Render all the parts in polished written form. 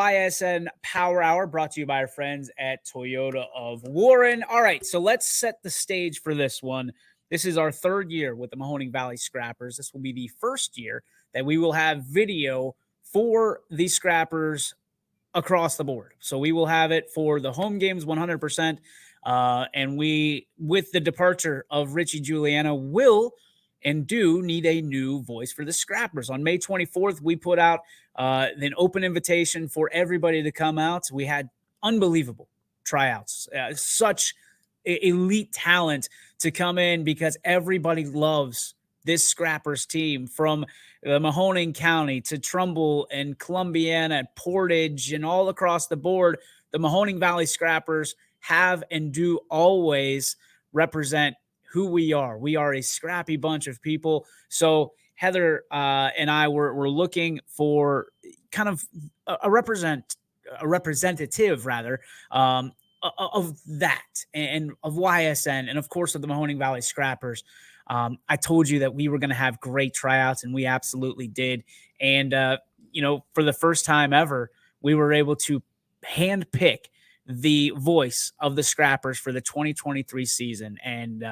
YSN Power Hour brought to you by our friends at Toyota of Warren. All right, so let's set the stage for this one. This is our third year with the Mahoning Valley Scrappers. This will be the first year that we will have video for the Scrappers across the board. So we will have it for the home games 100%. And we, with the departure of Richie Giuliano, will and do need a new voice for the Scrappers. On May 24th, we put out an open invitation for everybody to come out. We had unbelievable tryouts, such elite talent to come in because everybody loves this Scrappers team, from Mahoning County to Trumbull and Columbiana and Portage and all across the board. The Mahoning Valley Scrappers have and do always represent who we are. We are a scrappy bunch of people. So Heather and I were looking for kind of a representative rather of that and of YSN and of course of the Mahoning Valley Scrappers. I told you that we were going to have great tryouts, and we absolutely did. And for the first time ever, we were able to handpick the voice of the Scrappers for the 2023 season. And,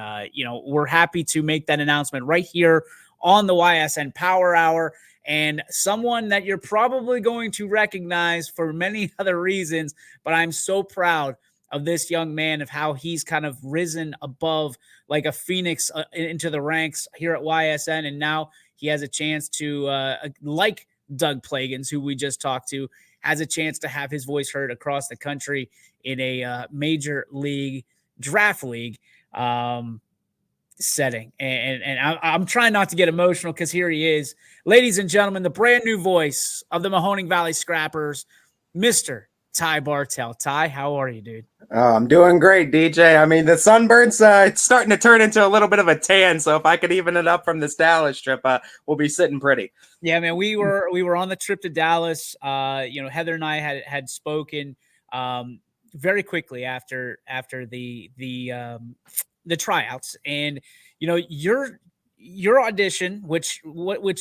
we're happy to make that announcement right here on the YSN Power Hour. And someone that you're probably going to recognize for many other reasons, but I'm so proud of this young man, of how he's kind of risen above like a phoenix into the ranks here at YSN. And now he has a chance to, like Doug Plagans, who we just talked to, has a chance to have his voice heard across the country in a major league draft league setting. And I'm trying not to get emotional because here he is. Ladies and gentlemen, the brand new voice of the Mahoning Valley Scrappers, Mr. Ty Bartell. Ty, how are you, dude? I'm doing great, DJ. I mean, the sunburn's it's starting to turn into a little bit of a tan. So if I could even it up from this Dallas trip, we'll be sitting pretty. Yeah, man, we were on the trip to Dallas. Heather and I had spoken very quickly after the tryouts, and your audition, which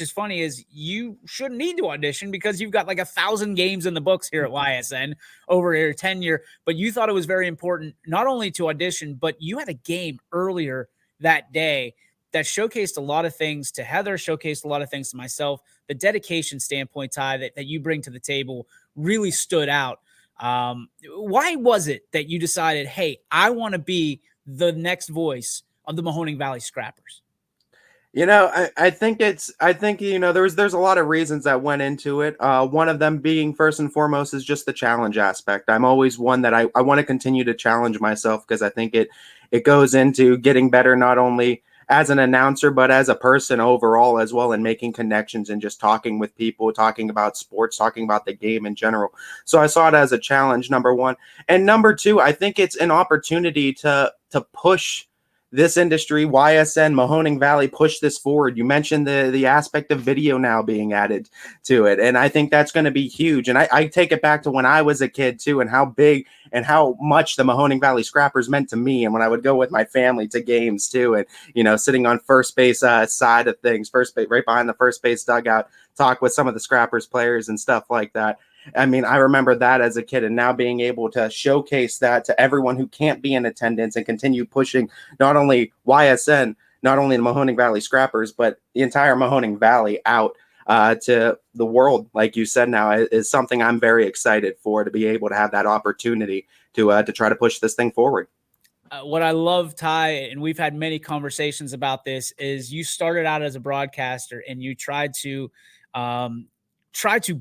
is funny, is you shouldn't need to audition because you've got like 1,000 games in the books here at YSN over your tenure. But you thought it was very important not only to audition, but you had a game earlier that day that showcased a lot of things to Heather, showcased a lot of things to myself. The dedication standpoint, Ty, that you bring to the table really stood out. Why was it that you decided, hey, I want to be the next voice of the Mahoning Valley Scrappers? I think there's a lot of reasons that went into it. One of them being first and foremost is just the challenge aspect. I'm always one that I want to continue to challenge myself because I think it goes into getting better, not only as an announcer, but as a person overall as well, and making connections and just talking with people, talking about sports, talking about the game in general. So I saw it as a challenge, number one. And number two, I think it's an opportunity to push this industry, YSN, Mahoning Valley, push this forward. You mentioned the aspect of video now being added to it. And I think that's going to be huge. And I take it back to when I was a kid too, and how big and how much the Mahoning Valley Scrappers meant to me. And when I would go with my family to games too, and, sitting on first base side of things, first base, right behind the first base dugout, talk with some of the Scrappers players and stuff like that. I mean, I remember that as a kid, and now being able to showcase that to everyone who can't be in attendance and continue pushing not only YSN, not only the Mahoning Valley Scrappers, but the entire Mahoning Valley out to the world, like you said, now is something I'm very excited for, to be able to have that opportunity to try to push this thing forward. What I love, Ty, and we've had many conversations about this, is you started out as a broadcaster and you tried to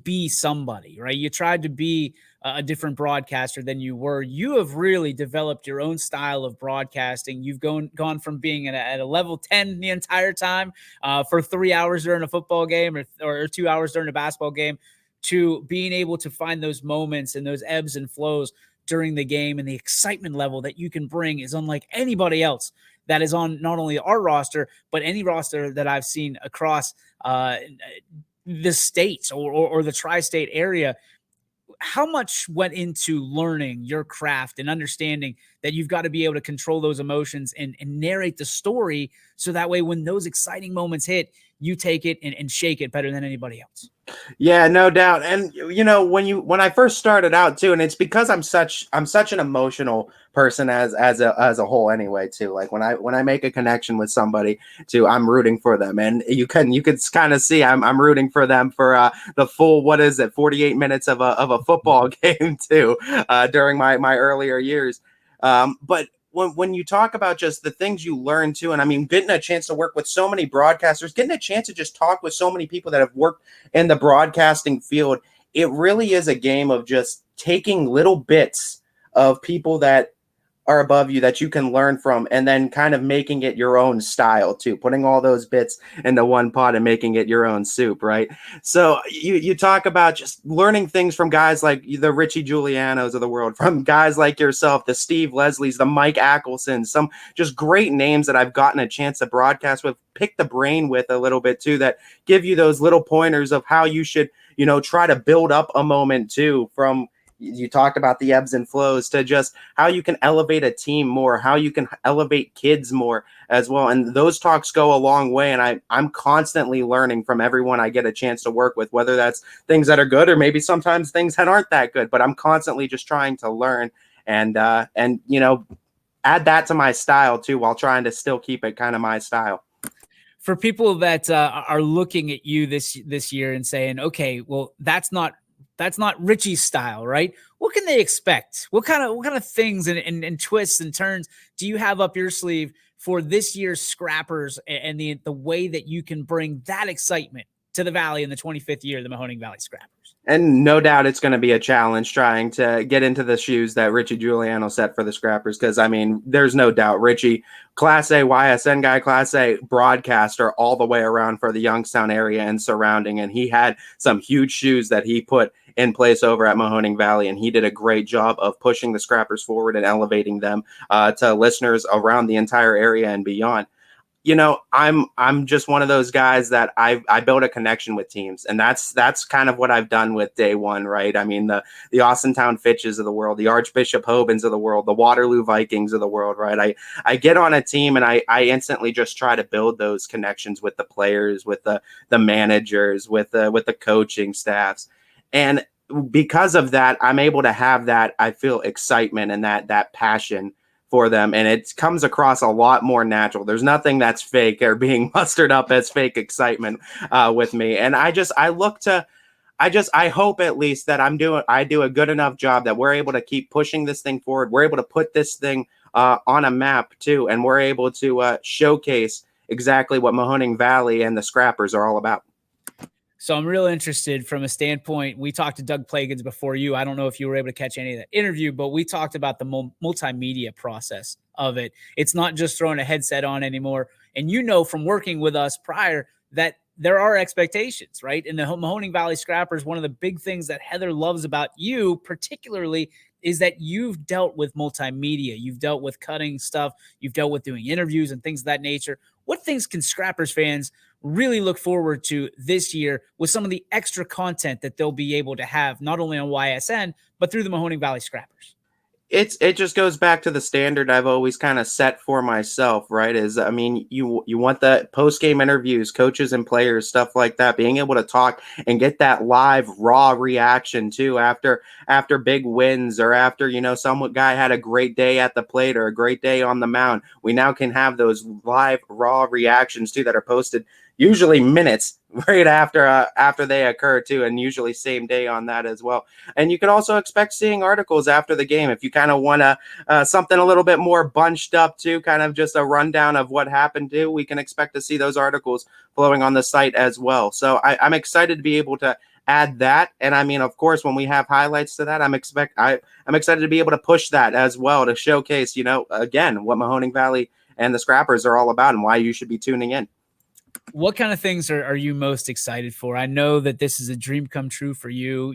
be somebody, right? You tried to be a different broadcaster than you were. You have really developed your own style of broadcasting. You've gone from being at a level 10 the entire time for 3 hours during a football game or 2 hours during a basketball game, to being able to find those moments and those ebbs and flows during the game. And the excitement level that you can bring is unlike anybody else that is on not only our roster, but any roster that I've seen across the states or the tri-state area. How much went into learning your craft and understanding that you've got to be able to control those emotions and narrate the story, so that way when those exciting moments hit, you take it and shake it better than anybody else. Yeah, no doubt. And when I first started out too, and it's because I'm such an emotional person as a whole anyway too. Like when I make a connection with somebody too, I'm rooting for them. And you could kind of see I'm rooting for them for the full, what is it, 48 minutes of a football game too, during my earlier years. But when you talk about just the things you learn too, and I mean, getting a chance to work with so many broadcasters, getting a chance to just talk with so many people that have worked in the broadcasting field, it really is a game of just taking little bits of people that are above you that you can learn from, and then kind of making it your own style too, putting all those bits into one pot and making it your own soup, right? So you talk about just learning things from guys like the Richie Giulianos of the world, from guys like yourself, the Steve Leslies, the Mike Ackelson, some just great names that I've gotten a chance to broadcast with, pick the brain with a little bit too, that give you those little pointers of how you should, try to build up a moment too, from you talked about the ebbs and flows to just how you can elevate a team more, how you can elevate kids more as well. And those talks go a long way. And I'm constantly learning from everyone I get a chance to work with, whether that's things that are good or maybe sometimes things that aren't that good. But I'm constantly just trying to learn and add that to my style too, while trying to still keep it kind of my style. For people that are looking at you this year and saying, okay, well, that's not Richie's style, right? What can they expect? What kind of things and twists and turns do you have up your sleeve for this year's Scrappers, and the way that you can bring that excitement to the Valley in the 25th year of the Mahoning Valley Scrappers? And no doubt it's going to be a challenge trying to get into the shoes that Richie Giuliano set for the Scrappers. Because, I mean, there's no doubt Richie, Class A YSN guy, Class A broadcaster all the way around for the Youngstown area and surrounding. And he had some huge shoes that he put in place over at Mahoning Valley. And he did a great job of pushing the Scrappers forward and elevating them to listeners around the entire area and beyond. I'm just one of those guys that I build a connection with teams, and that's kind of what I've done with Day One, right? I mean, the Austintown Fitches of the world, the Archbishop Hobans of the world, the Waterloo Vikings of the world, right? I get on a team and I instantly just try to build those connections with the players, with the managers, with the coaching staffs, and because of that, I'm able to have that, I feel, excitement and that passion for them, and it comes across a lot more natural. There's nothing that's fake or being mustered up as fake excitement with me. And I hope at least that I do a good enough job that we're able to keep pushing this thing forward. We're able to put this thing on a map too, and we're able to showcase exactly what Mahoning Valley and the Scrappers are all about. So I'm real interested from a standpoint. We talked to Doug Plagans before you. I don't know if you were able to catch any of that interview, but we talked about the multimedia process of it. It's not just throwing a headset on anymore. And from working with us prior that there are expectations, right? In the Mahoning Valley Scrappers, one of the big things that Heather loves about you particularly is that you've dealt with multimedia. You've dealt with cutting stuff. You've dealt with doing interviews and things of that nature. What things can Scrappers fans really look forward to this year with some of the extra content that they'll be able to have, not only on YSN, but through the Mahoning Valley Scrappers? It just goes back to the standard I've always kind of set for myself, right? I mean, you want the post game interviews, coaches and players, stuff like that, being able to talk and get that live raw reaction too after big wins, or after some guy had a great day at the plate or a great day on the mound. We now can have those live raw reactions too that are posted usually minutes right after they occur too, and usually same day on that as well. And you can also expect seeing articles after the game if you kind of want to something a little bit more bunched up too, kind of just a rundown of what happened too. We can expect to see those articles flowing on the site as well. So I'm excited to be able to add that. And I mean, of course, when we have highlights to that, I'm excited to be able to push that as well, to showcase, again, what Mahoning Valley and the Scrappers are all about and why you should be tuning in. What kind of things are you most excited for? I know that this is a dream come true for you.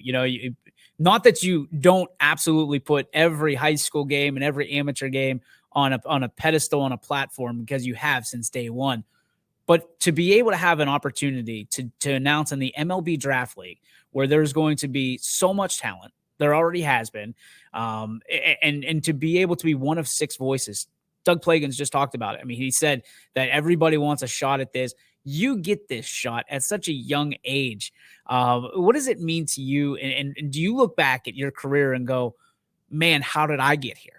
Not that you don't absolutely put every high school game and every amateur game on a pedestal, on a platform, because you have since day one. But to be able to have an opportunity to announce in the MLB Draft League, where there's going to be so much talent, there already has been, and to be able to be one of 6 voices. Doug Plagans just talked about it. I mean, he said that everybody wants a shot at this. you get this shot at such a young age. What does it mean to you? And do you look back at your career and go, man, how did I get here?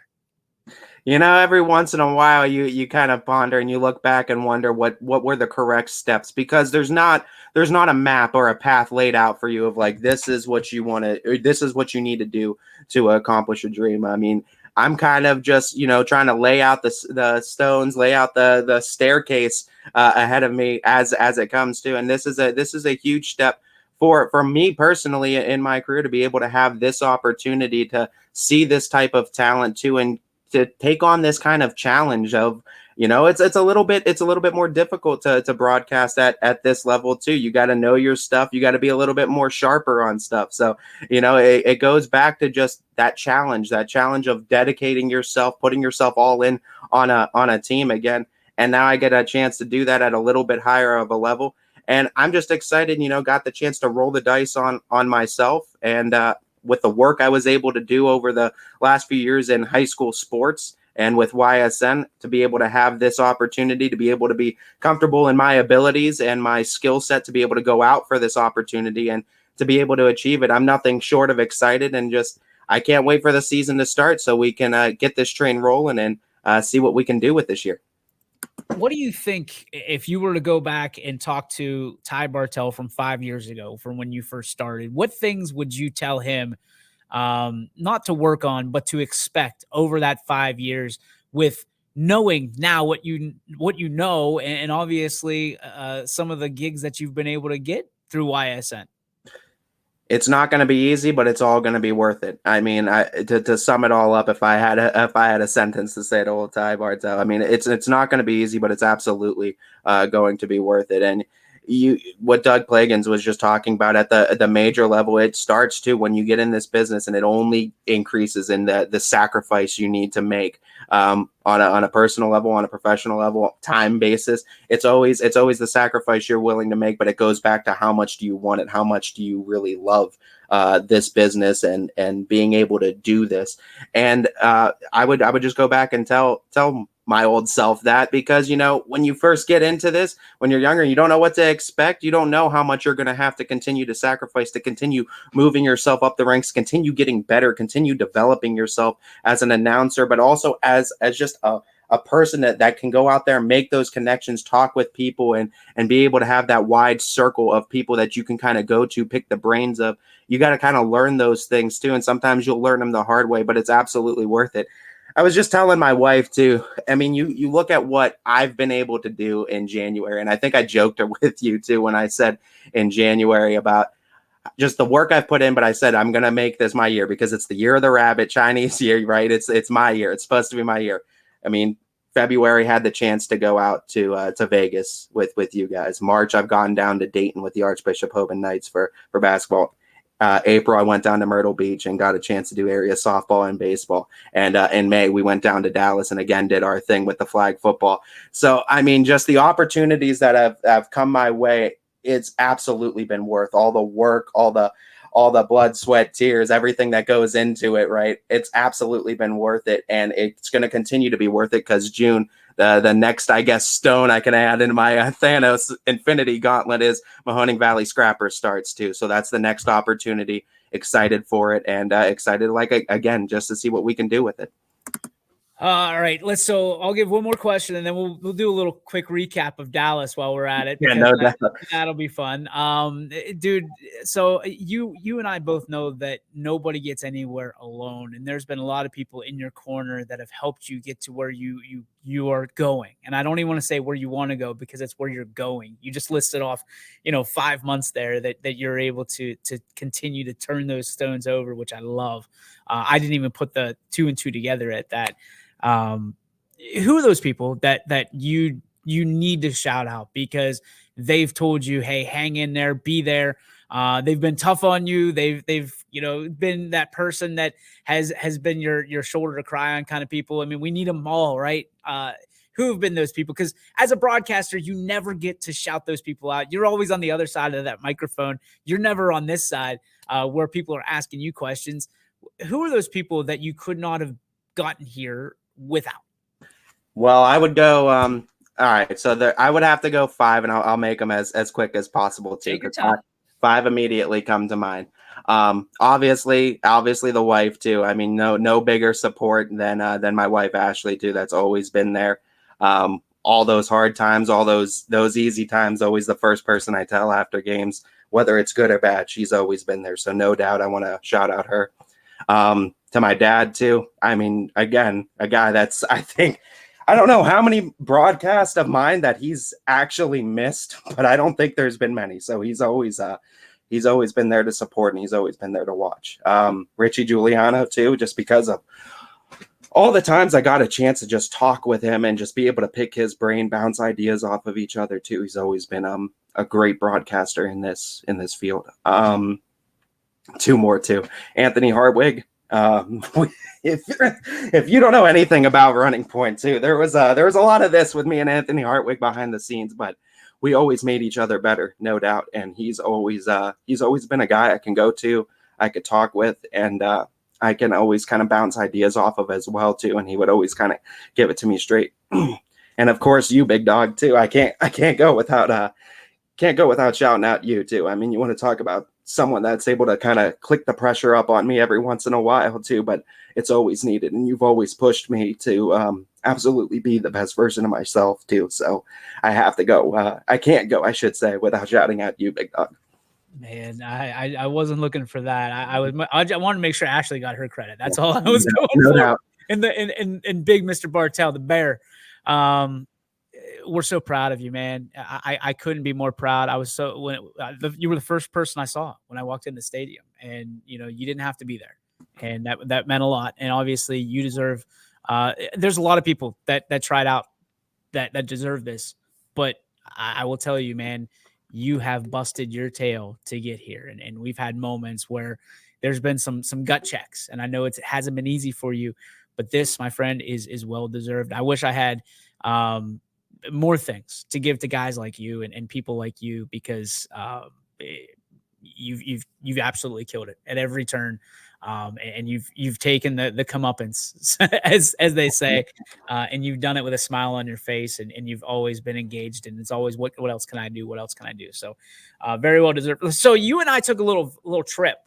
Every once in a while you kind of ponder and you look back and wonder what were the correct steps, because there's not a map or a path laid out for you of like, this is what you want to, or this is what you need to do to accomplish a dream. I mean, I'm kind of just, trying to lay out the stones, lay out the staircase ahead of me as it comes to. And this is a huge step for me personally in my career, to be able to have this opportunity to see this type of talent too, and to take on this kind of challenge of, it's a little bit more difficult to broadcast at this level too. You got to know your stuff. You got to be a little bit more sharper on stuff. So, it goes back to just that challenge of dedicating yourself, putting yourself all in on a team again. And now I get a chance to do that at a little bit higher of a level. And I'm just excited, got the chance to roll the dice on myself. And with the work I was able to do over the last few years in high school sports and with YSN, to be able to have this opportunity, to be able to be comfortable in my abilities and my skill set, to be able to go out for this opportunity and to be able to achieve it. I'm nothing short of excited, and just, I can't wait for the season to start so we can get this train rolling and see what we can do with this year. What do you think if you were to go back and talk to Ty Bartell from 5 years ago, from when you first started? What things would you tell him, not to work on, but to expect over that 5 years, with knowing now what you know, and obviously some of the gigs that you've been able to get through YSN? It's not going to be easy, but it's all going to be worth it. I mean, to sum it all up, if I had a sentence to say to old Ty Bartel, I mean, it's not going to be easy, but it's absolutely going to be worth it. And what Doug Plagans was just talking about at the major level, it starts to, when you get in this business, and it only increases in the sacrifice you need to make, on a personal level, on a professional level, time basis. It's always the sacrifice you're willing to make, but it goes back to how much do you want it, how much do you really love this business and being able to do this. And I would just go back and tell my old self that, because when you first get into this, when you're younger, you don't know what to expect. You don't know how much you're going to have to continue to sacrifice, to continue moving yourself up the ranks, continue getting better, continue developing yourself as an announcer, but also as just a person that can go out there and make those connections, talk with people, and be able to have that wide circle of people that you can kind of go to, pick the brains of. You got to kind of learn those things too, and sometimes you'll learn them the hard way, but it's absolutely worth it. I was just telling my wife too. I mean, you look at what I've been able to do in January, and I think I joked with you too when I said in January about just the work I've put in. But I said I'm gonna make this my year, because it's the year of the rabbit, Chinese year, right? It's my year. It's supposed to be my year. I mean, February had the chance to go out to Vegas with you guys. March, I've gone down to Dayton with the Archbishop Hoban Knights for basketball. April, I went down to Myrtle Beach and got a chance to do area softball and baseball. And in May, we went down to Dallas and again did our thing with the flag football. So, I mean, just the opportunities that have come my way, it's absolutely been worth all the work, all the blood, sweat, tears, everything that goes into it, right? It's absolutely been worth it. And it's going to continue to be worth it, because June, the next, I guess, stone I can add into my Thanos Infinity Gauntlet is Mahoning Valley Scrappers starts too. So that's the next opportunity. Excited for it, and excited, like, again, just to see what we can do with it. All right, so I'll give one more question, and then we'll do a little quick recap of Dallas while we're at it. Yeah, no doubt. That'll be fun. Dude, so you and I both know that nobody gets anywhere alone, and there's been a lot of people in your corner that have helped you get to where you are going. And I don't even want to say where you want to go, because it's where you're going. You just listed off, 5 months there that you're able to continue to turn those stones over, which I love. I didn't even put the 2 and 2 together at that. Who are those people that you need to shout out, because they've told you, hey, hang in there, be there. They've been tough on you. They've been that person that has been your shoulder to cry on kind of people. I mean, we need them all, right? Who have been those people? Because as a broadcaster, you never get to shout those people out. You're always on the other side of that microphone. You're never on this side where people are asking you questions. Who are those people that you could not have gotten here without? Well, I would go All right, so I would have to go five, and I'll make them as quick as possible too, Take your because time. five immediately come to mind. Obviously the wife too. I mean, no bigger support than my wife Ashley too. That's always been there. All those hard times, all those easy times, always the first person I tell after games, whether it's good or bad. She's always been there, so no doubt I want to shout out her. To my dad too. I mean, again, a guy that's I don't know how many broadcasts of mine that he's actually missed, but I don't think there's been many. So he's always been there to support and he's always been there to watch. Richie Giuliano too, just because of all the times I got a chance to just talk with him and just be able to pick his brain, bounce ideas off of each other too. He's always been a great broadcaster in this field. Two more too. Anthony Hartwig. If you don't know anything about Running Point too, there was a lot of this with me and Anthony Hartwig behind the scenes, but we always made each other better, no doubt. And he's always been a guy I can go to, I could talk with, and I can always kind of bounce ideas off of as well too. And he would always kind of give it to me straight. And of course, you big dog too. I can't go without shouting out you too. I mean, you want to talk about someone that's able to kind of click the pressure up on me every once in a while too, but it's always needed. And you've always pushed me to absolutely be the best version of myself too. So I have to go. I can't go, I should say, without shouting out you, big dog. Man, I wasn't looking for that. I wanted to make sure Ashley got her credit. That's all I was going No for. doubt. And big Mr. Bartell, the bear. We're so proud of you, man. I couldn't be more proud. I was you were the first person I saw when I walked in the stadium, and you didn't have to be there, and that meant a lot. And obviously, you deserve. There's a lot of people that tried out that deserve this, but I will tell you, man, you have busted your tail to get here, and we've had moments where there's been some gut checks, and I know it hasn't been easy for you, but this, my friend, is well deserved. I wish I had more things to give to guys like you and people like you, because you've absolutely killed it at every turn. And you've taken the comeuppance, as they say, and you've done it with a smile on your face, and you've always been engaged, and it's always what else can I do? What else can I do? So very well deserved. So you and I took a little trip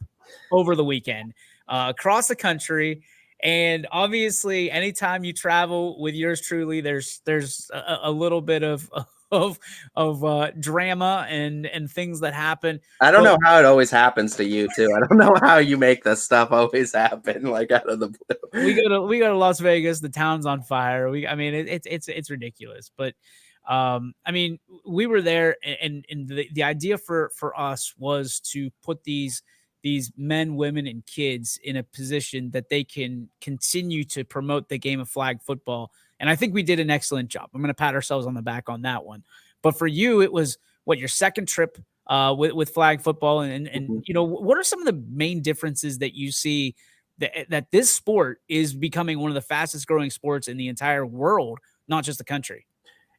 over the weekend across the country. And obviously, anytime you travel with yours truly, there's a little bit of drama and things that happen. I don't But know how it always happens to you too. I don't know how you make this stuff always happen like out of the blue. we go to Las Vegas. The town's on fire. I mean, it's ridiculous. But I mean, we were there, and the idea for us was to put these men, women, and kids in a position that they can continue to promote the game of flag football. And I think we did an excellent job. I'm going to pat ourselves on the back on that one. But for you, it was your second trip with flag football, and what are some of the main differences that you see that this sport is becoming one of the fastest growing sports in the entire world, not just the country?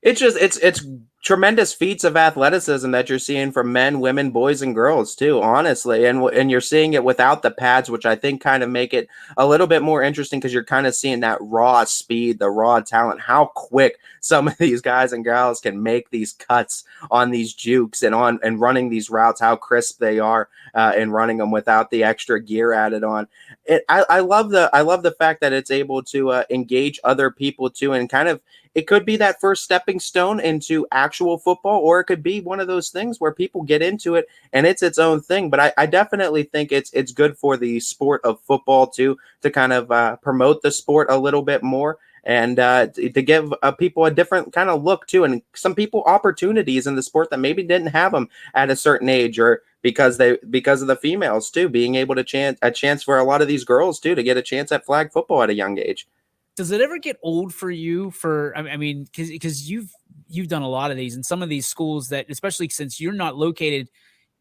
It's tremendous feats of athleticism that you're seeing from men, women, boys, and girls too, honestly. And you're seeing it without the pads, which I think kind of make it a little bit more interesting, because you're kind of seeing that raw speed, the raw talent, how quick some of these guys and gals can make these cuts on these jukes and running these routes, how crisp they are in running them without the extra gear added on. I love the fact that it's able to engage other people too, and kind of, it could be that first stepping stone into actual football, or it could be one of those things where people get into it and it's its own thing. But I definitely think it's good for the sport of football too, to kind of promote the sport a little bit more, and to give people a different kind of look too, and some people opportunities in the sport that maybe didn't have them at a certain age, or because of the females too, being able to a chance for a lot of these girls too to get a chance at flag football at a young age. Does it ever get old for you? I mean, because you've done a lot of these, and some of these schools that, especially since you're not located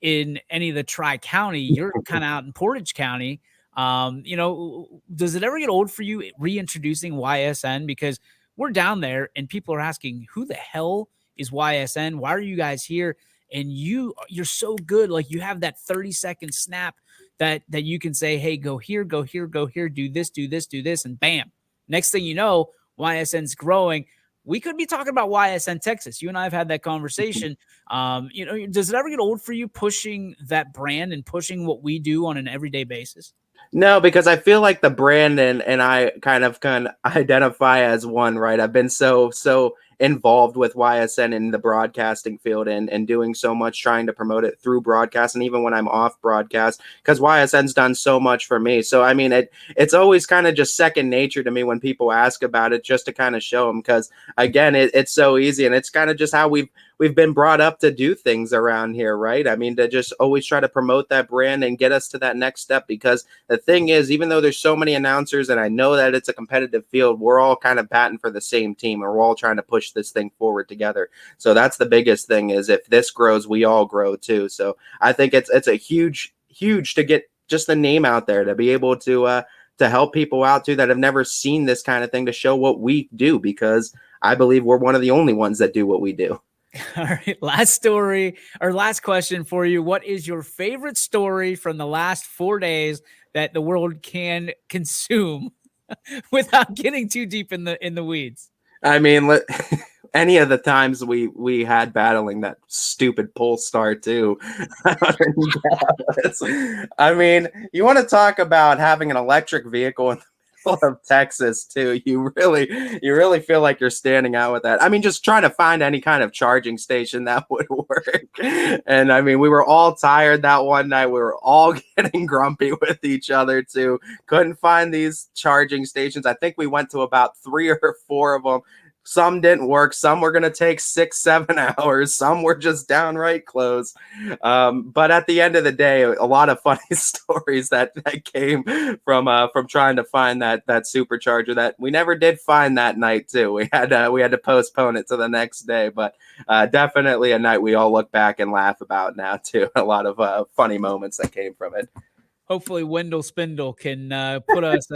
in any of the Tri-County, you're kind of out in Portage County. Does it ever get old for you reintroducing YSN? Because we're down there and people are asking, who the hell is YSN? Why are you guys here? And you're so good. Like, you have that 30-second snap that you can say, hey, go here, go here, go here, do this, do this, do this, and bam. Next thing you know, YSN's growing. we could be talking about YSN Texas. You and I have had that conversation. Does it ever get old for you pushing that brand and pushing what we do on an everyday basis? No, because I feel like the brand and I kind of can identify as one, right? I've been so involved with YSN in the broadcasting field and doing so much trying to promote it through broadcast and even when I'm off broadcast, because YSN's done so much for me. So I mean it's always kind of just second nature to me when people ask about it, just to kind of show them, because again it's so easy, and it's kind of just how we've been brought up to do things around here, right? I mean, to just always try to promote that brand and get us to that next step. Because the thing is, even though there's so many announcers and I know that it's a competitive field, we're all kind of batting for the same team, and we're all trying to push this thing forward together. So that's the biggest thing, is if this grows, we all grow too. So I think it's a huge to get just the name out there, to be able to help people out too that have never seen this kind of thing, to show what we do, because I believe we're one of the only ones that do what we do. All right, last question for you. What is your favorite story from the last 4 days that the world can consume without getting too deep in the weeds? I mean, any of the times we had battling that stupid Polestar too. I mean, you want to talk about having an electric vehicle in the middle of Texas too. You really feel like you're standing out with that. I mean, just trying to find any kind of charging station that would work. And I mean, we were all tired that one night. We were all getting grumpy with each other too. Couldn't find these charging stations. I think we went to about 3 or 4 of them. Some didn't work. Some were going to take 6-7 hours. Some were just downright closed. But at the end of the day, a lot of funny stories that came from trying to find that supercharger that we never did find that night too. We had to postpone it to the next day. But definitely a night we all look back and laugh about now too. A lot of funny moments that came from it. Hopefully Wendell Spindle can put us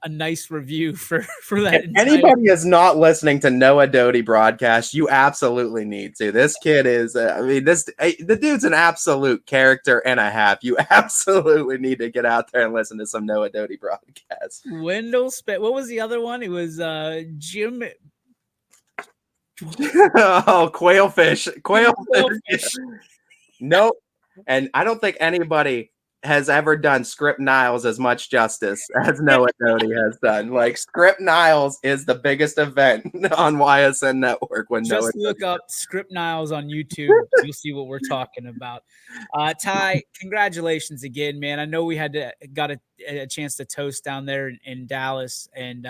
a nice review for that. If anybody is not listening to Noah Doty broadcast, you absolutely need to. This kid is, the dude's an absolute character and a half. You absolutely need to get out there and listen to some Noah Doty broadcast. Wendell what was the other one? It was Jim. Oh, quailfish. Nope. And I don't think anybody has ever done Script Niles as much justice as Noah Doty has done. Like, Script Niles is the biggest event on YSN Network. When just look up Script Niles on YouTube, you'll see what we're talking about. Ty, congratulations again, man. I know we got a chance to toast down there in Dallas, and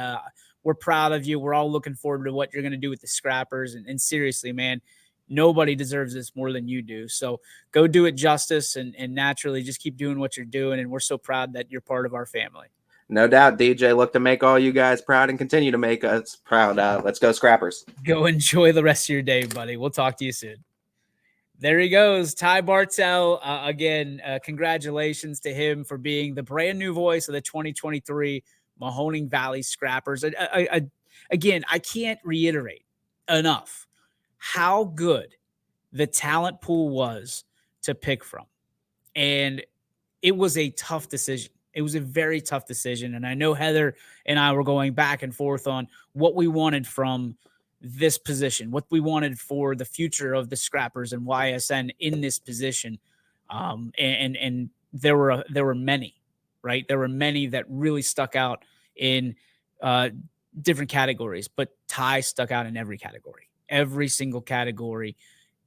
we're proud of you. We're all looking forward to what you're going to do with the Scrappers. And seriously, man, nobody deserves this more than you do. So go do it justice, and naturally just keep doing what you're doing. And we're so proud that you're part of our family. No doubt, DJ. Look to make all you guys proud and continue to make us proud. Let's go Scrappers. Go enjoy the rest of your day, buddy. We'll talk to you soon. There he goes, Ty Bartell. Again, congratulations to him for being the brand new voice of the 2023 Mahoning Valley Scrappers. Again, I can't reiterate enough how good the talent pool was to pick from. And it was a tough decision. It was a very tough decision. And I know Heather and I were going back and forth on what we wanted from this position, what we wanted for the future of the Scrappers and YSN in this position. And there were many, right? There were many that really stuck out in different categories, but Ty stuck out in every category. Every single category.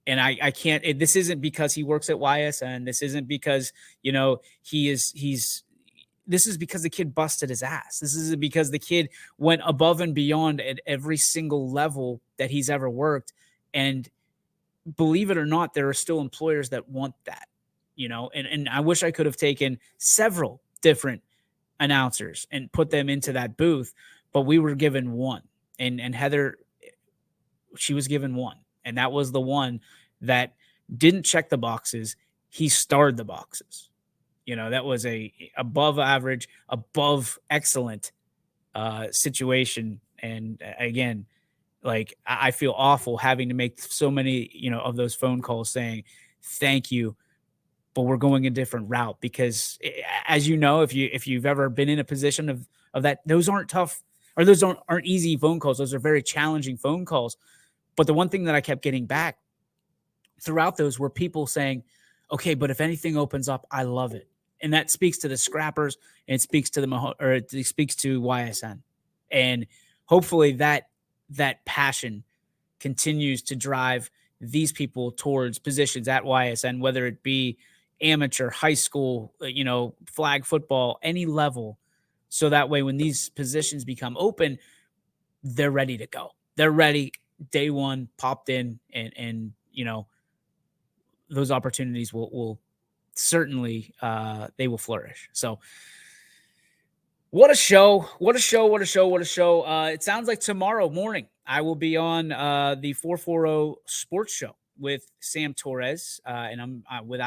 And I can't, this isn't because he works at YSN. This isn't because, this is because the kid busted his ass. This is because the kid went above and beyond at every single level that he's ever worked. And believe it or not, there are still employers that want that, and I wish I could have taken several different announcers and put them into that booth, but we were given one. And Heather, she was given one, and that was the one that didn't check the boxes. He starred the boxes. That was a above average, above excellent situation. And again, like, I feel awful having to make so many, of those phone calls saying, thank you, but we're going a different route, because as you know, if you've ever been in a position of that, those aren't tough or those aren't easy phone calls. Those are very challenging phone calls. But the one thing that I kept getting back throughout those were people saying, okay, but if anything opens up, I love it. And that speaks to the scrappers, and it speaks to it speaks to YSN. And hopefully that passion continues to drive these people towards positions at YSN, whether it be amateur, high school, flag football, any level. So that way, when these positions become open, they're ready to go. They're ready. Day one, popped in, and those opportunities will certainly they will flourish. So what a show. What a show. What a show. What a show. It sounds like tomorrow morning I will be on the 440 Sports Show with Sam Torres, and I'm without